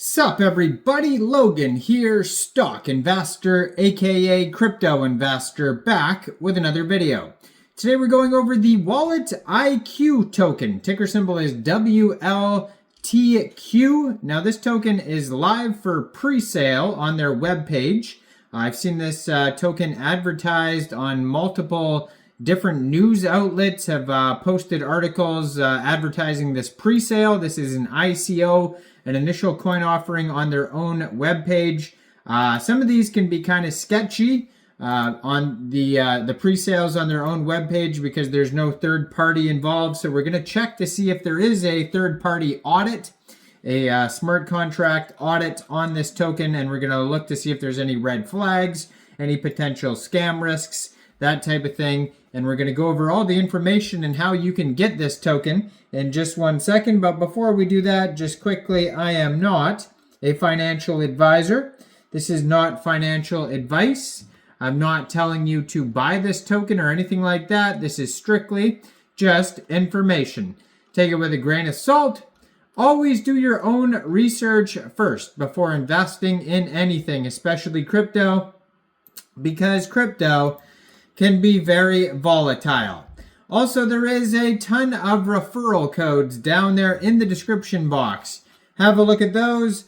Sup everybody, Logan here, stock investor aka crypto investor, back with another video. Today we're going over the Wltq token. Ticker symbol is WLTQ. Now this token is live for pre-sale on their webpage. I've seen this token advertised on multiple different news outlets, have posted articles advertising this pre-sale. This is an ICO, an initial coin offering on their own webpage. Some of these can be kind of sketchy on the pre-sales on their own webpage because there's no third party involved. So we're going to check to see if there is a third party audit, a smart contract audit on this token, and we're going to look to see if there's any red flags, any potential scam risks, that type of thing. And we're going to go over all the information and how you can get this token in just 1 second. But before we do that, just quickly, I am not a financial advisor. This is not financial advice. I'm not telling you to buy this token or anything like that. This is strictly just information. Take it with a grain of salt. Always do your own research first before investing in anything, especially crypto, because crypto can be very volatile. Also, there is a ton of referral codes down there in the description box. Have a look at those.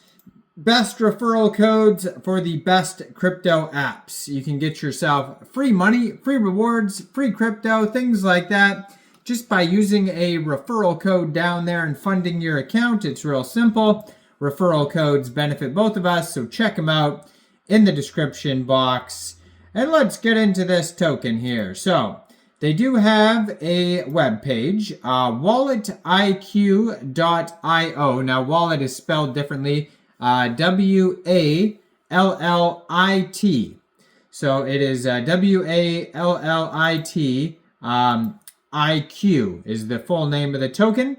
Best referral codes for the best crypto apps. You can get yourself free money, free rewards, free crypto, things like that, just by using a referral code down there and funding your account. It's real simple. Referral codes benefit both of us, so check them out in the description box. And let's get into this token here. So they do have a web page, Wallitiq.io. Now Wallit is spelled differently, W-A-L-L-I-T. So it is W-A-L-L-I-T. IQ is the full name of the token.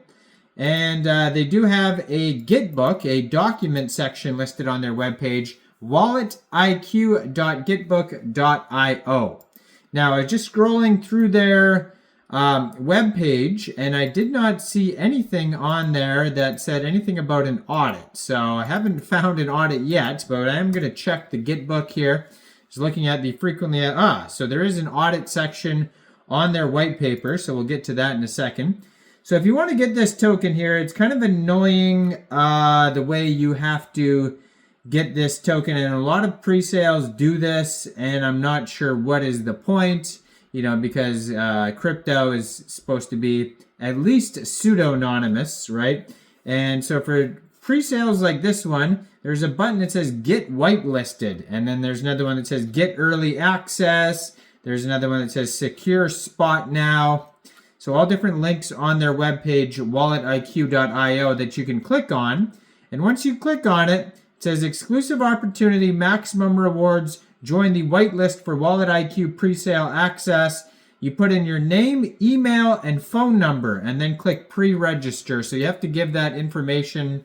And they do have a Git book, a document section listed on their webpage, wallitiq.gitbook.io. Now, I was just scrolling through their webpage, and I did not see anything on there that said anything about an audit. So I haven't found an audit yet, but I am going to check the Git book here. Just looking at the frequently... so there is an audit section on their white paper, so we'll get to that in a second. So if you want to get this token here, it's kind of annoying the way you have to get this token, and a lot of pre-sales do this, and I'm not sure what is the point, because crypto is supposed to be at least pseudo-anonymous, right? And so for pre-sales like this one, there's a button that says get whitelisted, and then there's another one that says get early access. There's another one that says secure spot now. So all different links on their webpage, wallitiq.io, that you can click on, and once you click on it, it says exclusive opportunity, maximum rewards. Join the whitelist for Wallitiq presale access. You put in your name, email, and phone number, and then click pre-register. So you have to give that information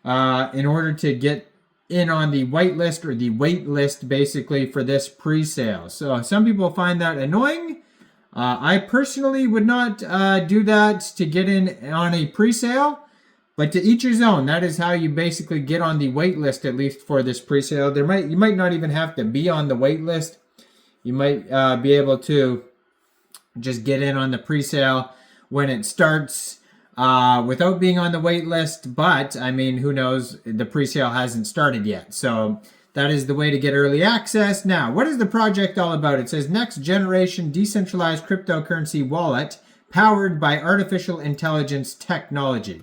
in order to get in on the whitelist or the wait list, basically, for this presale. So some people find that annoying. I personally would not do that to get in on a presale. But to each his own. That is how you basically get on the wait list, at least for this presale. You might not even have to be on the wait list. You might be able to just get in on the presale when it starts without being on the wait list. But, I mean, who knows? The presale hasn't started yet. So that is the way to get early access. Now, what is the project all about? It says next generation decentralized cryptocurrency wallet powered by artificial intelligence technology.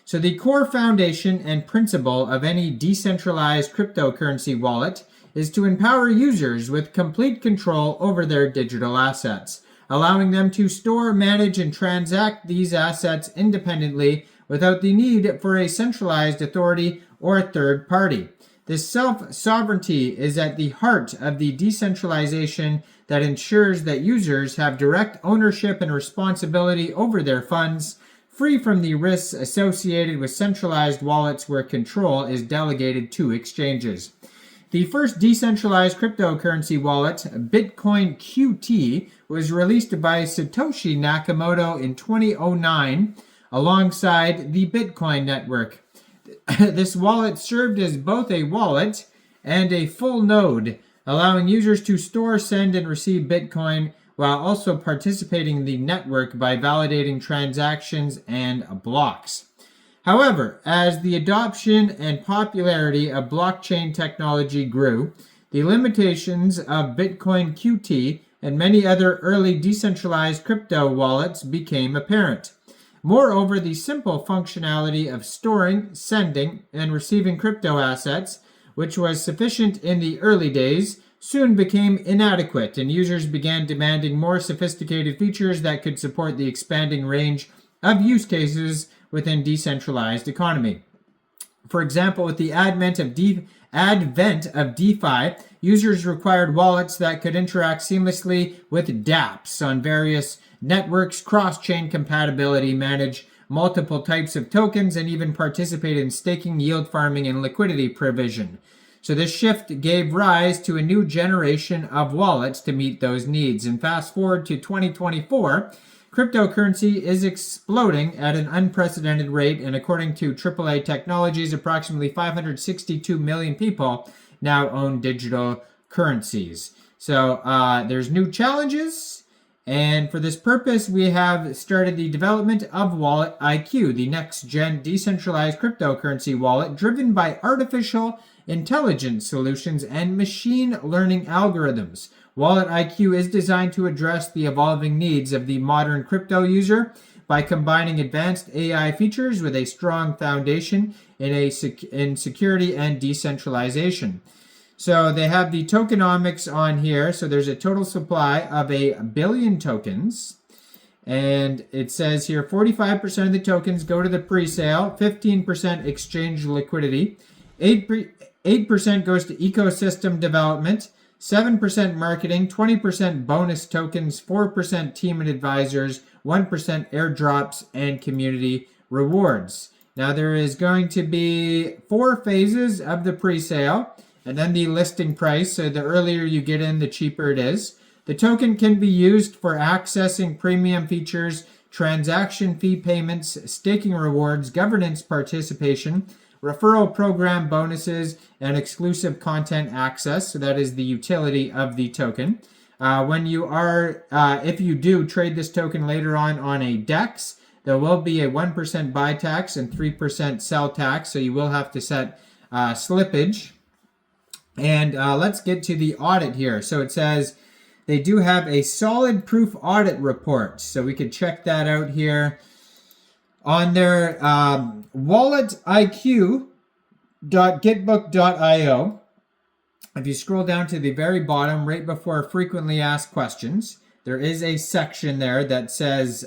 So the core foundation and principle of any decentralized cryptocurrency wallet is to empower users with complete control over their digital assets, allowing them to store, manage, and transact these assets independently without the need for a centralized authority or a third party. This self-sovereignty is at the heart of the decentralization that ensures that users have direct ownership and responsibility over their funds, free from the risks associated with centralized wallets where control is delegated to exchanges. The first decentralized cryptocurrency wallet, Bitcoin QT, was released by Satoshi Nakamoto in 2009 alongside the Bitcoin network. This wallet served as both a wallet and a full node, allowing users to store, send, and receive Bitcoin while also participating in the network by validating transactions and blocks. However, as the adoption and popularity of blockchain technology grew, the limitations of Bitcoin QT and many other early decentralized crypto wallets became apparent. Moreover, the simple functionality of storing, sending, and receiving crypto assets, which was sufficient in the early days, soon became inadequate, and users began demanding more sophisticated features that could support the expanding range of use cases within decentralized economy. For example, with the advent of DeFi, users required wallets that could interact seamlessly with dApps on various networks, cross-chain compatibility, manage multiple types of tokens, and even participate in staking, yield farming, and liquidity provision. So this shift gave rise to a new generation of wallets to meet those needs. And fast forward to 2024, cryptocurrency is exploding at an unprecedented rate, and according to AAA Technologies, approximately 562 million people now own digital currencies. So there's new challenges, and for this purpose, we have started the development of Wltq, the next-gen decentralized cryptocurrency wallet driven by artificial intelligence solutions and machine learning algorithms. Wltq is designed to address the evolving needs of the modern crypto user by combining advanced AI features with a strong foundation in security and decentralization. So they have the tokenomics on here. So there's a total supply of 1 billion tokens. And it says here 45% of the tokens go to the pre-sale, 15% exchange liquidity, 8% goes to ecosystem development, 7% marketing, 20% bonus tokens, 4% team and advisors, 1% airdrops, and community rewards. Now there is going to be 4 phases of the pre-sale, and then the listing price. So the earlier you get in, the cheaper it is. The token can be used for accessing premium features, transaction fee payments, staking rewards, governance participation, referral program bonuses, and exclusive content access. So that is the utility of the token. If you do trade this token later on a DEX, there will be a 1% buy tax and 3% sell tax. So you will have to set slippage. And let's get to the audit here. So it says they do have a solid proof audit report. So we could check that out here on their wallitiq.gitbook.io. If you scroll down to the very bottom, right before frequently asked questions, there is a section there that says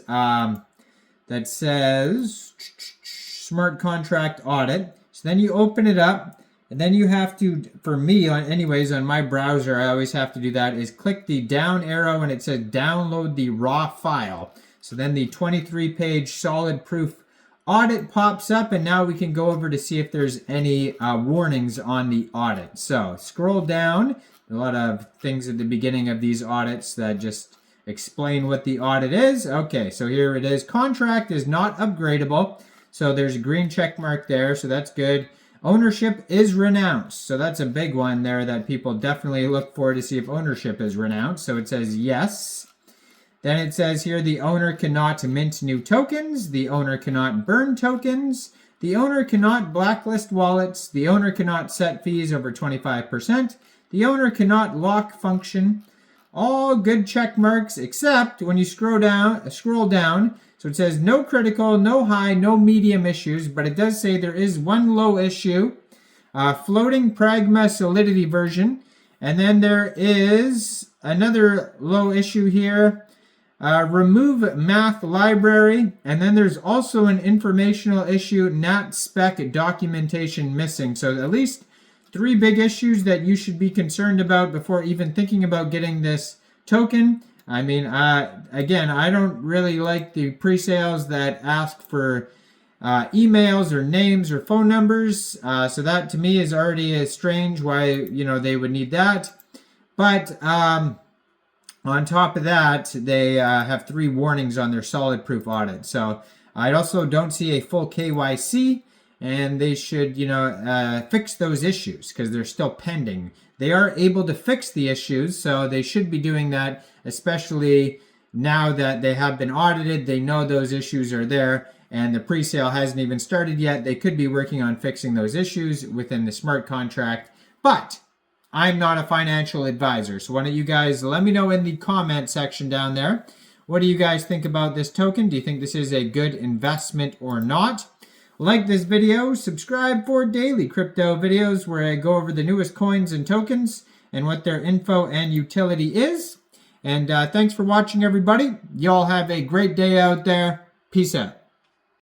smart contract audit. So then you open it up. And then you have to, for me, on my browser, I always have to do that, is click the down arrow and it says download the raw file. So then the 23-page solid proof audit pops up, and now we can go over to see if there's any warnings on the audit. So scroll down. A lot of things at the beginning of these audits that just explain what the audit is. Okay, so here it is. Contract is not upgradable. So there's a green check mark there, so that's good. Ownership is renounced. So that's a big one there that people definitely look for to see if ownership is renounced. So it says yes. Then it says here the owner cannot mint new tokens. The owner cannot burn tokens. The owner cannot blacklist wallets. The owner cannot set fees over 25%. The owner cannot lock function. All good check marks except when you scroll down. So it says no critical, no high, no medium issues, but it does say there is one low issue, floating pragma solidity version. And then there is another low issue here, remove math library. And then there's also an informational issue, NAT spec documentation missing. So at least 3 big issues that you should be concerned about before even thinking about getting this token. I mean, again, I don't really like the pre-sales that ask for emails or names or phone numbers. So that to me is already strange why, they would need that. But on top of that, they have 3 warnings on their solid proof audit. So I also don't see a full KYC. and they should, fix those issues because they're still pending. They are able to fix the issues, so they should be doing that, especially now that they have been audited. They know those issues are there, and the pre-sale hasn't even started yet. They could be working on fixing those issues within the smart contract, but I'm not a financial advisor, so why don't you guys let me know in the comment section down there. What do you guys think about this token? Do you think this is a good investment or not? Like this video, subscribe for daily crypto videos where I go over the newest coins and tokens and what their info and utility is. And thanks for watching, everybody. Y'all have a great day out there. Peace out.